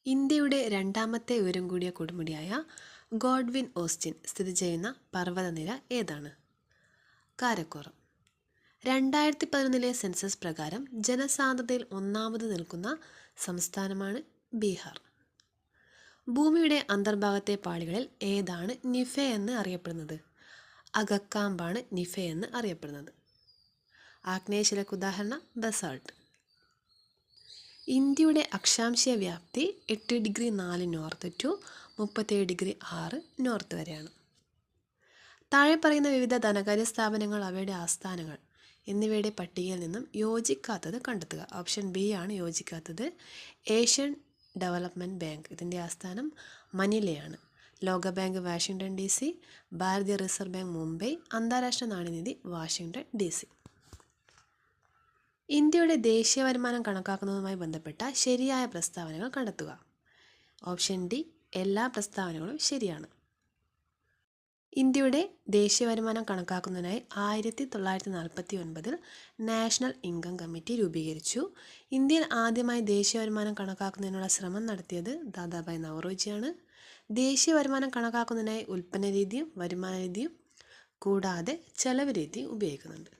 ഇന്ത്യയുടെ രണ്ടാമത്തെ ഉയരം കൂടിയ കൊടുമുടിയായ ഗോഡ്വിൻ ഓസ്റ്റിൻ സ്ഥിതി ചെയ്യുന്ന പർവ്വതനിര ഏതാണ്? കാരക്കോറം. 2011 സെൻസസ് പ്രകാരം ജനസാന്ദ്രതയിൽ ഒന്നാമത് നിൽക്കുന്ന സംസ്ഥാനമാണ് ബീഹാർ. ഭൂമിയുടെ അന്തർഭാഗത്തെ പാളികളിൽ ഏതാണ് നിഫെ എന്ന് അറിയപ്പെടുന്നത്? അഗക്കാമ്പാണ് നിഫെ എന്ന് അറിയപ്പെടുന്നത്. ആഗ്നേയശിലയ്ക്ക് ഉദാഹരണം ബസാൾട്ട്. ഇന്ത്യയുടെ അക്ഷാംശീയ വ്യാപ്തി 8°4 നോർത്ത് ടു 37°6 നോർത്ത് വരെയാണ്. താഴെ പറയുന്ന വിവിധ ധനകാര്യ സ്ഥാപനങ്ങൾ, അവയുടെ ആസ്ഥാനങ്ങൾ എന്നിവയുടെ പട്ടികയിൽ നിന്നും യോജിക്കാത്തത് കണ്ടെത്തുക. ഓപ്ഷൻ ബി ആണ് യോജിക്കാത്തത്. ഏഷ്യൻ ഡെവലപ്മെൻറ്റ് ബാങ്ക്, ഇതിൻ്റെ ആസ്ഥാനം മനിലയാണ്. ലോകബാങ്ക് വാഷിംഗ്ടൺ DC, ഭാരതീയ റിസർവ് ബാങ്ക് മുംബൈ, അന്താരാഷ്ട്ര നാണ്യനിധി വാഷിംഗ്ടൺ DC. ഇന്ത്യയുടെ ദേശീയ വരുമാനം കണക്കാക്കുന്നതുമായി ബന്ധപ്പെട്ട ശരിയായ പ്രസ്താവനകൾ കണ്ടെത്തുക. ഓപ്ഷൻ ഡി, എല്ലാ പ്രസ്താവനകളും ശരിയാണ്. ഇന്ത്യയുടെ ദേശീയ വരുമാനം കണക്കാക്കുന്നതിനായി 1949 നാഷണൽ ഇൻകം കമ്മിറ്റി രൂപീകരിച്ചു. ഇന്ത്യയിൽ ആദ്യമായി ദേശീയ വരുമാനം കണക്കാക്കുന്നതിനുള്ള ശ്രമം നടത്തിയത് ദാദാഭായ് നവറോജിയാണ്. ദേശീയ വരുമാനം കണക്കാക്കുന്നതിനായി ഉൽപ്പന്ന രീതിയും വരുമാന രീതിയും കൂടാതെ ചെലവ് രീതിയും ഉപയോഗിക്കുന്നുണ്ട്.